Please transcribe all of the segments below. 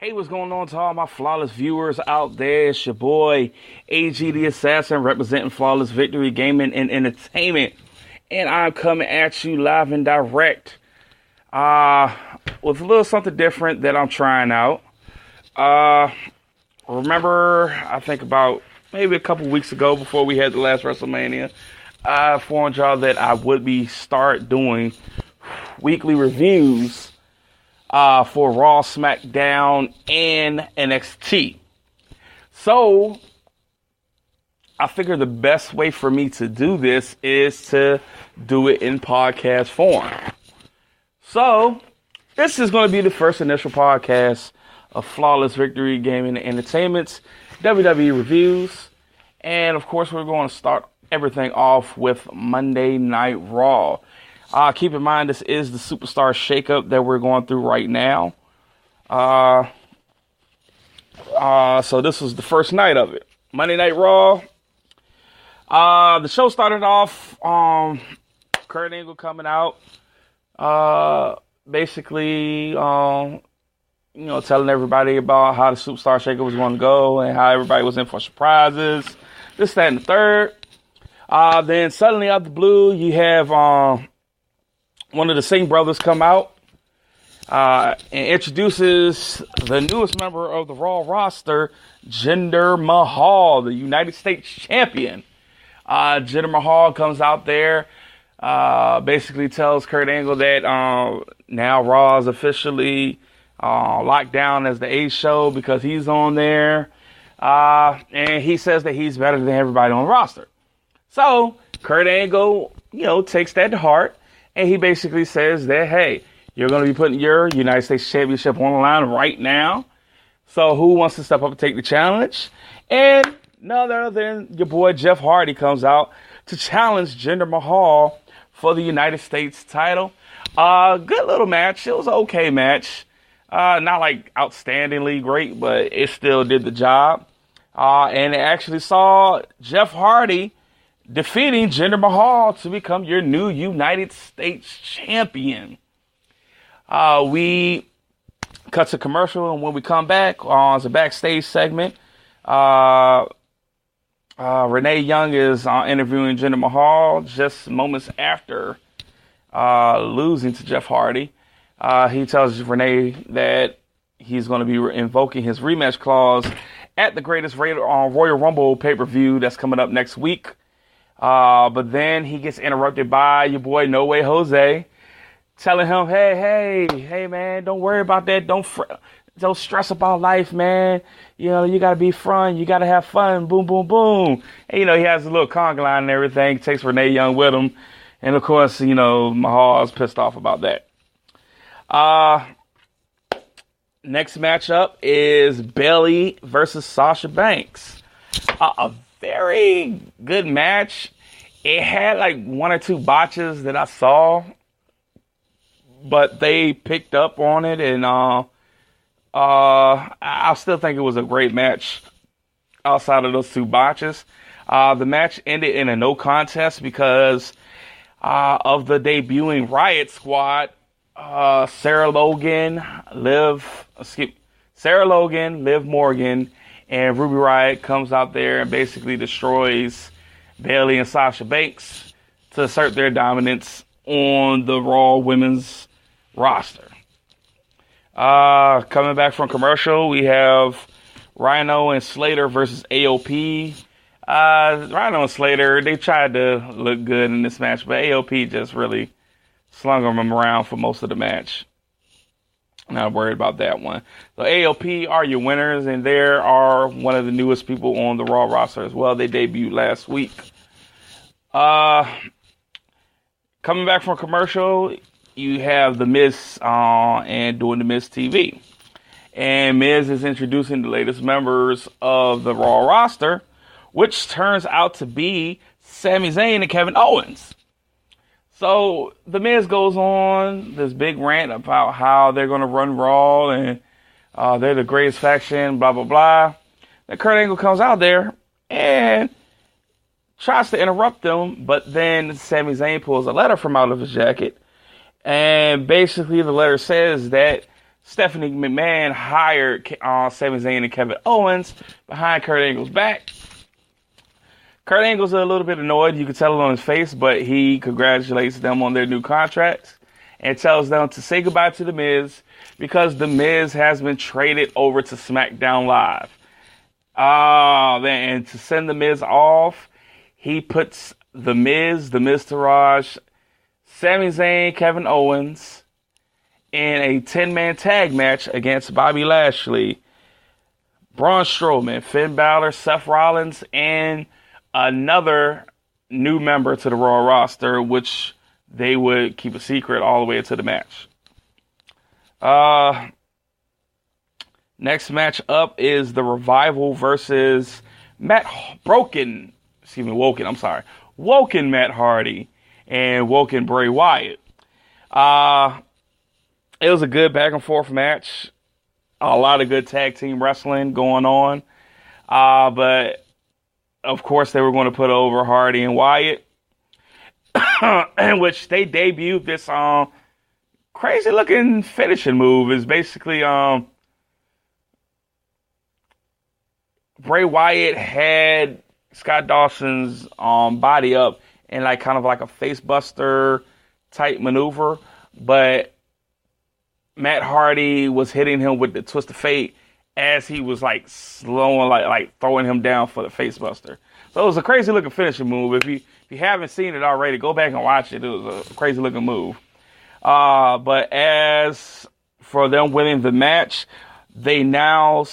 Hey, what's going on to all my flawless viewers out there? It's your boy, AG the Assassin, representing Flawless Victory Gaming and Entertainment. And I'm coming at you live and direct with a little something different that I'm trying out. Remember, I think about maybe a couple weeks ago before we had the last WrestleMania, I informed y'all that I would be start doing weekly reviews for Raw, SmackDown, and NXT. So, I figure the best way for me to do this is to do it in podcast form. So, this is going to be the first initial podcast of Flawless Victory Gaming and Entertainment's WWE reviews. And, of course, we're going to start everything off with Monday Night Raw. Keep in mind, this is the Superstar Shakeup that we're going through right now. So this was the first night of it. Monday Night Raw. The show started off, Kurt Angle coming out, basically, telling everybody about how the Superstar Shakeup was going to go and how everybody was in for surprises, this, that, and the third. Then suddenly out the blue, you have, one of the Singh brothers come out and introduces the newest member of the Raw roster, Jinder Mahal, the United States champion. Jinder Mahal comes out there, basically tells Kurt Angle that now Raw is officially locked down as the A show because he's on there. And he says that he's better than everybody on the roster. So Kurt Angle, takes that to heart. And he basically says that, hey, you're going to be putting your United States Championship on the line right now. So who wants to step up and take the challenge? And none other than your boy Jeff Hardy comes out to challenge Jinder Mahal for the United States title. Good little match. It was an okay match. Not like outstandingly great, but it still did the job. And it actually saw Jeff Hardy defeating Jinder Mahal to become your new United States champion. We cut to commercial, and when we come back, it's a backstage segment. Renee Young is interviewing Jinder Mahal just moments after losing to Jeff Hardy. He tells Renee that he's going to be invoking his rematch clause at the Greatest Royal Rumble pay-per-view that's coming up next week. But then he gets interrupted by your boy No Way Jose, telling him, hey, man, don't worry about that. Don't stress about life, man. You got to be fun. You got to have fun. Boom, boom, boom. And, he has a little conga line and everything. Takes Renee Young with him. And, of course, Mahal's pissed off about that. Next matchup is Bayley versus Sasha Banks. A very good match. It had like one or two botches that I saw, but they picked up on it, and I still think it was a great match outside of those two botches. The match ended in a no contest because of the debuting Riot Squad. Sarah Logan, Liv Morgan, and Ruby Riott comes out there and basically destroys Bayley and Sasha Banks to assert their dominance on the Raw women's roster. Coming back from commercial, we have Rhino and Slater versus AOP. Rhino and Slater, they tried to look good in this match, but AOP just really slung them around for most of the match. Not worried about that one. So AOP are your winners, and they are one of the newest people on the Raw roster as well. They debuted last week. Coming back from commercial, you have The Miz and doing The Miz TV. And Miz is introducing the latest members of the Raw roster, which turns out to be Sami Zayn and Kevin Owens. So The Miz goes on this big rant about how they're going to run Raw and they're the greatest faction, blah, blah, blah. Then Kurt Angle comes out there and tries to interrupt them, but then Sami Zayn pulls a letter from out of his jacket. And basically the letter says that Stephanie McMahon hired Sami Zayn and Kevin Owens behind Kurt Angle's back. Kurt Angle's a little bit annoyed. You can tell it on his face, but he congratulates them on their new contracts and tells them to say goodbye to The Miz because The Miz has been traded over to SmackDown Live. And to send The Miz off, he puts The Miz Taraj, Sami Zayn, Kevin Owens in a 10-man tag match against Bobby Lashley, Braun Strowman, Finn Balor, Seth Rollins, and another new member to the Raw roster, which they would keep a secret all the way into the match. Next match up is the Revival versus Woken Matt Hardy and Woken Bray Wyatt. It was a good back and forth match. A lot of good tag team wrestling going on. But of course they were going to put over Hardy and Wyatt, in which they debuted this crazy looking finishing move. Is basically Bray Wyatt had Scott Dawson's body up in kind of like a face buster type maneuver, but Matt Hardy was hitting him with the twist of fate as he was slowing, throwing him down for the face buster. So it was a crazy looking finishing move. If you haven't seen it already, go back and watch it. It was a crazy looking move. But as for them winning the match, they now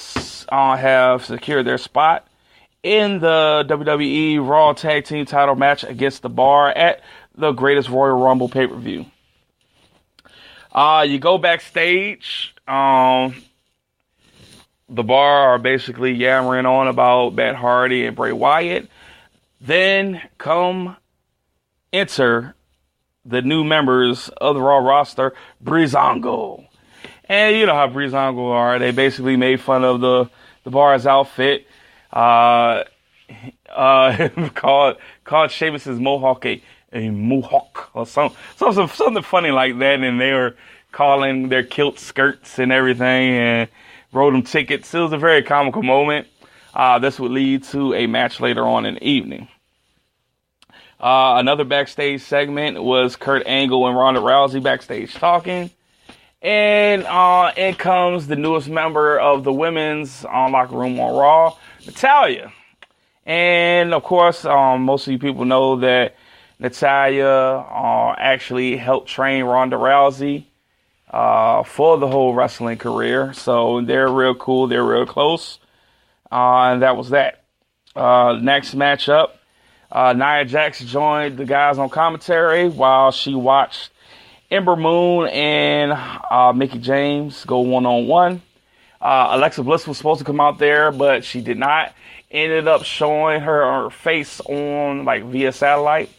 have secured their spot in the WWE Raw Tag Team title match against The Bar at the Greatest Royal Rumble pay-per-view. You go backstage. The Bar are basically yammering on about Matt Hardy and Bray Wyatt. Then enter the new members of the Raw roster, Breezango. And you know how Breezango are. They basically made fun of the Bar's outfit. Called Sheamus's mohawk a mohawk or something funny like that. And they were calling their kilt skirts and everything and wrote them tickets. It was a very comical moment. This would lead to a match later on in the evening. Another backstage segment was Kurt Angle and Ronda Rousey backstage talking. And in comes the newest member of the women's locker room on Raw, Natalya. And of course, most of you people know that Natalya actually helped train Ronda Rousey for the whole wrestling career. So they're real cool. They're real close. And that was that. Next matchup, Nia Jax joined the guys on commentary while she watched Ember Moon and Mickie James go one-on-one. Alexa Bliss was supposed to come out there, but she did not. Ended up showing her face on via satellite,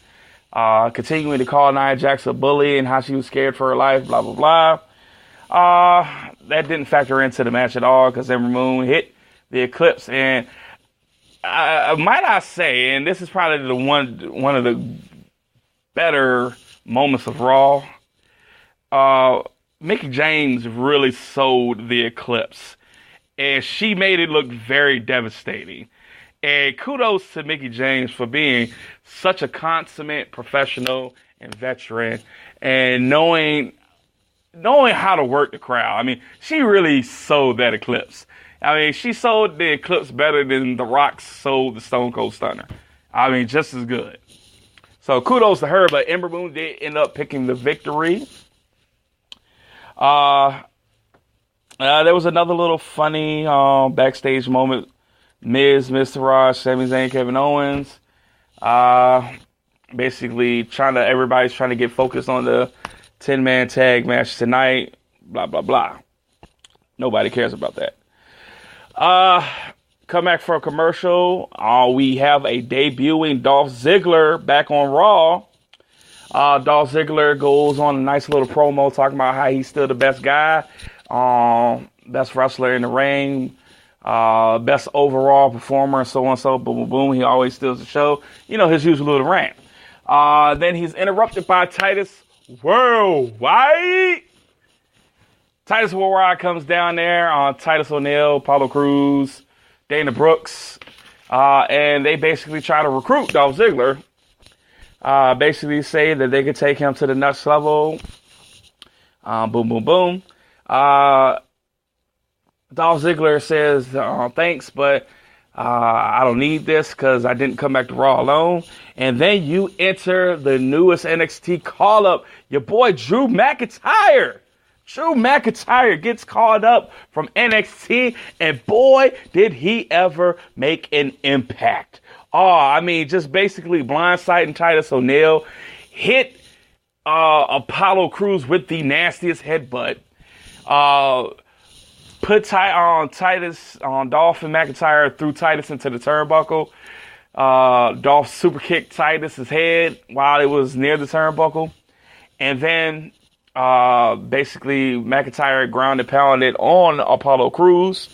continuing to call Nia Jax a bully and how she was scared for her life, blah, blah, blah. That didn't factor into the match at all because Ember Moon hit the Eclipse. And might I say, and this is probably one of the better moments of Raw, Mickie James really sold the Eclipse, and she made it look very devastating. And kudos to Mickie James for being such a consummate professional and veteran and knowing how to work the crowd. I mean, she really sold that Eclipse. I mean, she sold the Eclipse better than The Rock sold the Stone Cold Stunner. I mean, just as good. So kudos to her, but Ember Moon did end up picking the victory. There was another little funny backstage moment. Mr. Raj, Sami Zayn, Kevin Owens. Basically, everybody's trying to get focused on the 10-man tag match tonight. Blah, blah, blah. Nobody cares about that. Come back for a commercial. We have a debuting Dolph Ziggler back on Raw. Dolph Ziggler goes on a nice little promo talking about how he's still the best guy, best wrestler in the ring, best overall performer, and so on, so boom, boom, boom. He always steals the show. You know, his usual little rant. Then he's interrupted by Titus Worldwide. Titus Worldwide comes down there on Titus O'Neil, Apollo Crews, Dana Brooks, and they basically try to recruit Dolph Ziggler. Basically say that they could take him to the next level. Boom, boom, boom. Dolph Ziggler says, thanks, but I don't need this because I didn't come back to Raw alone. And then you enter the newest NXT call-up, your boy Drew McIntyre. Drew McIntyre gets called up from NXT, and boy, did he ever make an impact. I mean, just basically blindsiding Titus O'Neil, hit Apollo Crews with the nastiest headbutt, put Titus on Dolph and McIntyre, threw Titus into the turnbuckle. Dolph super kicked Titus's head while it was near the turnbuckle, and then basically McIntyre ground and pounded on Apollo Crews,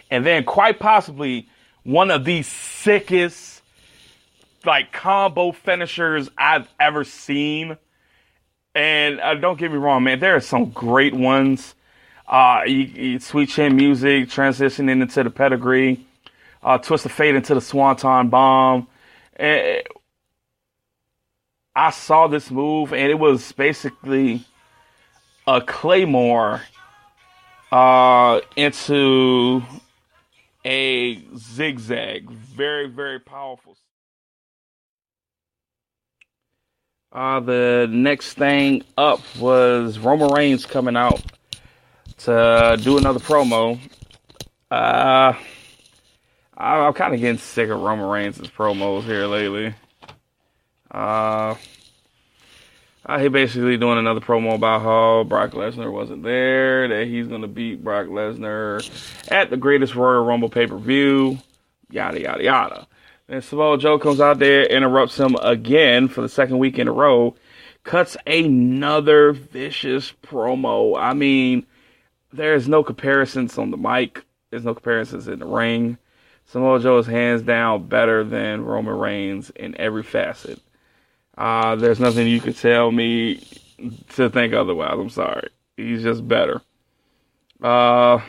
and then quite possibly one of the sickest combo finishers I've ever seen. And don't get me wrong, man, there are some great ones. Sweet Chin Music transitioning into the pedigree, Twist of Fate into the Swanton Bomb. And I saw this move, and it was basically a Claymore into a zigzag. Very, very powerful. The next thing up was Roman Reigns coming out to do another promo. I'm kind of getting sick of Roman Reigns' promos here lately. He basically doing another promo about how Brock Lesnar wasn't there, that he's going to beat Brock Lesnar at the greatest Royal Rumble pay-per-view, yada, yada, yada. Then Samoa Joe comes out there, interrupts him again for the second week in a row, cuts another vicious promo. I mean, there's no comparisons on the mic. There's no comparisons in the ring. Samoa Joe is hands down better than Roman Reigns in every facet. There's nothing you could tell me to think otherwise. I'm sorry. He's just better. So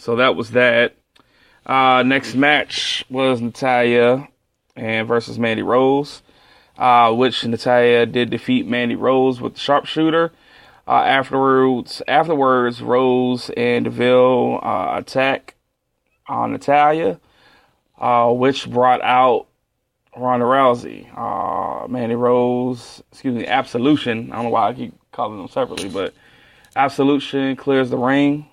that was that. Next match was Natalya versus Mandy Rose, which Natalya did defeat Mandy Rose with the sharpshooter. Afterwards, Rose and Deville attack on Natalya, which brought out Ronda Rousey. Absolution. I don't know why I keep calling them separately, but Absolution clears the ring.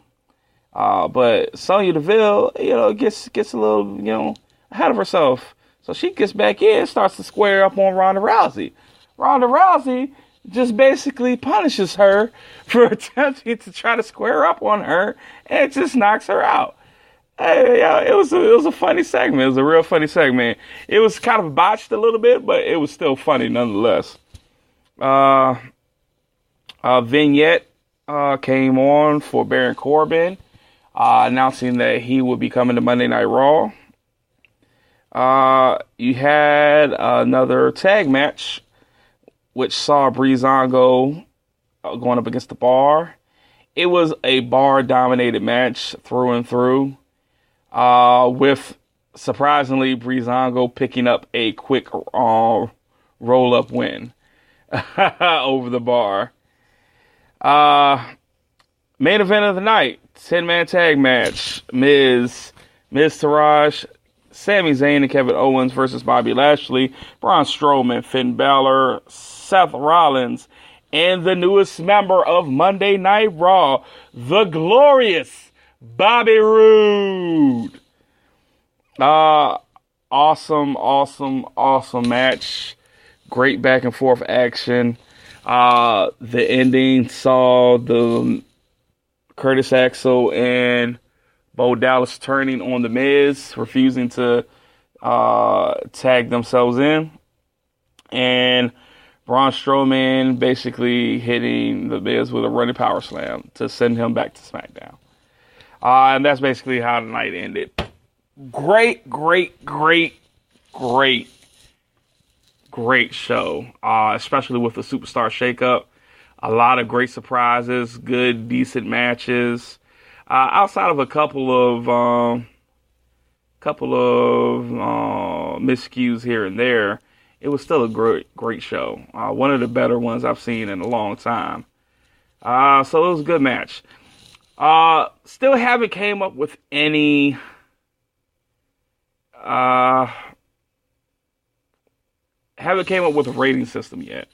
But Sonya Deville, gets a little, ahead of herself. So she gets back in, starts to square up on Ronda Rousey. Ronda Rousey just basically punishes her for attempting to try to square up on her, and it just knocks her out. It was a funny segment. It was a real funny segment. It was kind of botched a little bit, but it was still funny nonetheless. Vignette came on for Baron Corbin, announcing that he would be coming to Monday Night Raw. You had another tag match, which saw Breezango going up against the Bar. It was a Bar-dominated match through and through, with, surprisingly, Breezango picking up a quick roll-up win over the Bar. Main event of the night, 10-man tag match. Miz Taraj, Sami Zayn and Kevin Owens versus Bobby Lashley, Braun Strowman, Finn Balor, Seth Rollins, and the newest member of Monday Night Raw, the glorious Bobby Roode. Awesome match. Great back and forth action. The ending saw the Curtis Axel and Bo Dallas turning on The Miz, refusing to tag themselves in. And Braun Strowman basically hitting The Miz with a running power slam to send him back to SmackDown. And that's basically how the night ended. Great show, especially with the Superstar shakeup. A lot of great surprises, good, decent matches. Outside of a couple of miscues here and there, it was still a great show. One of the better ones I've seen in a long time. So it was a good match. Still haven't came up with any a rating system yet.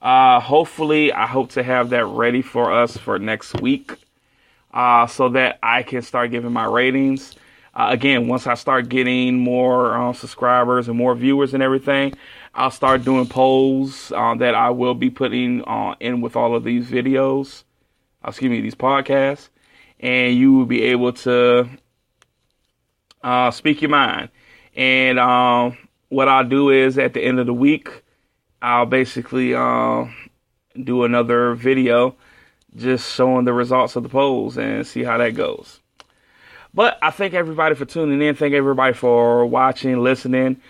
Hopefully, I hope to have that ready for us for next week, so that I can start giving my ratings. Again, once I start getting more subscribers and more viewers and everything, I'll start doing polls that I will be putting in with all of these videos. These podcasts, and you will be able to speak your mind. And what I'll do is at the end of the week, I'll basically do another video just showing the results of the polls and see how that goes. But I thank everybody for tuning in. Thank everybody for watching, listening.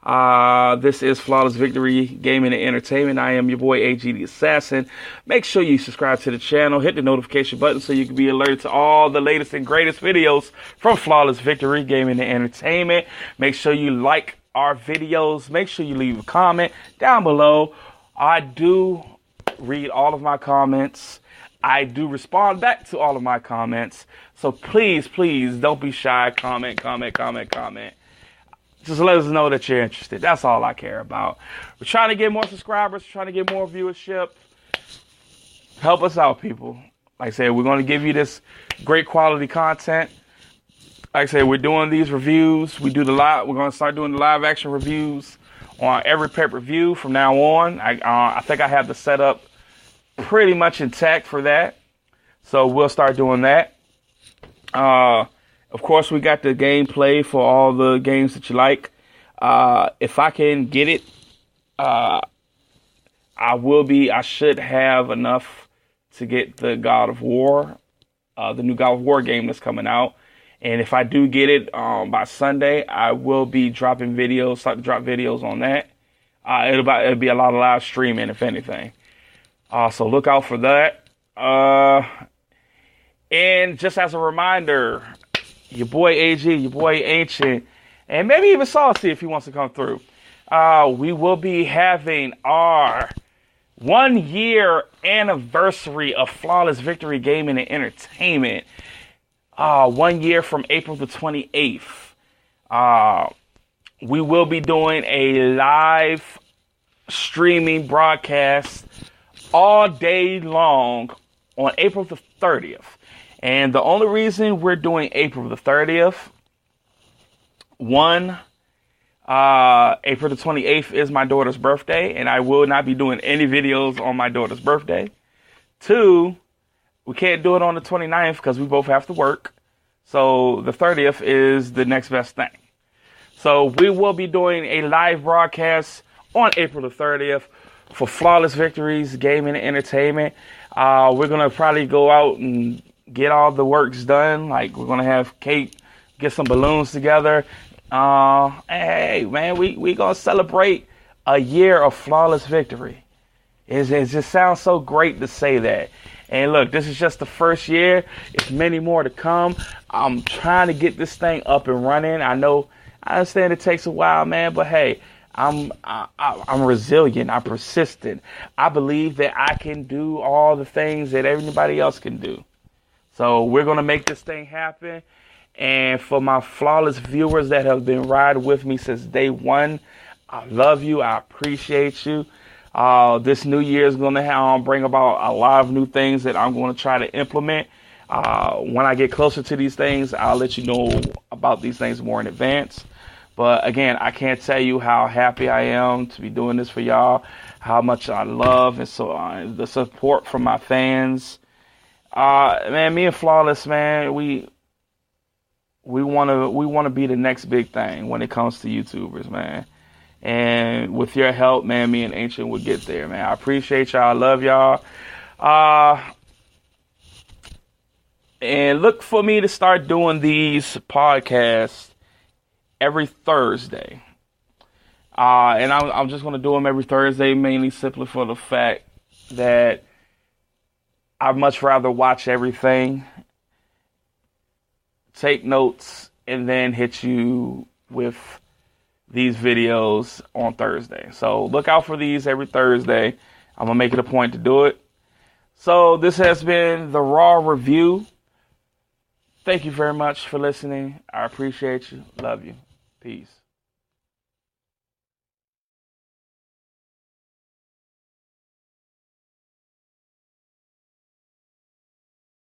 This is Flawless Victory Gaming and Entertainment. I am your boy AG the Assassin. Make sure you subscribe to the channel. Hit the notification button so you can be alerted to all the latest and greatest videos from Flawless Victory Gaming and Entertainment. Make sure you like our videos. Make sure you leave a comment down below. I do read all of my comments. I do respond back to all of my comments. So please don't be shy. Comment. Just let us know that you're interested. That's all I care about. We're trying to get more subscribers, trying to get more viewership. Help us out, people. Like I said, we're going to give you this great quality content. Like I said, we're doing these reviews. We're going to start doing the live action reviews on every pay-per-view from now on. I think I have the setup pretty much intact for that. So we'll start doing that. Of course, we got the gameplay for all the games that you like. If I can get it, I should have enough to get the God of War, the new God of War game that's coming out. And if I do get it by Sunday, I will be start to drop videos on that. It'll be a lot of live streaming, if anything. So look out for that. And just as a reminder, your boy AG, your boy Ancient, and maybe even Saucy if he wants to come through. We will be having our 1 year anniversary of Flawless Victory Gaming and Entertainment. 1 year from April the 28th. We will be doing a live streaming broadcast all day long on April the 30th. And the only reason we're doing April the 30th, April the 28th is my daughter's birthday, and I will not be doing any videos on my daughter's birthday. 2, we can't do it on the 29th because we both have to work. So the 30th is the next best thing. So we will be doing a live broadcast on April the 30th for Flawless Victories Gaming and Entertainment. We're going to probably go out and get all the works done. Like, we're going to have cake, get some balloons together. Hey, man, we going to celebrate a year of Flawless Victory. It just sounds so great to say that. And look, this is just the first year. It's many more to come. I'm trying to get this thing up and running. I understand it takes a while, man, but hey, I'm resilient. I'm persistent. I believe that I can do all the things that everybody else can do. So we're going to make this thing happen. And for my flawless viewers that have been riding with me since day one, I love you. I appreciate you. This new year is going to bring about a lot of new things that I'm going to try to implement. When I get closer to these things, I'll let you know about these things more in advance. But again, I can't tell you how happy I am to be doing this for y'all, how much I love and so the support from my fans. Man, me and Flawless, man, we want to be the next big thing when it comes to YouTubers, man. And with your help, man, me and Ancient will get there, man. I appreciate y'all. I love y'all. And look for me to start doing these podcasts every Thursday. And I'm just going to do them every Thursday, mainly simply for the fact that I'd much rather watch everything, take notes, and then hit you with these videos on Thursday. So look out for these every Thursday. I'm going to make it a point to do it. So this has been the Raw review. Thank you very much for listening. I appreciate you. Love you. Peace.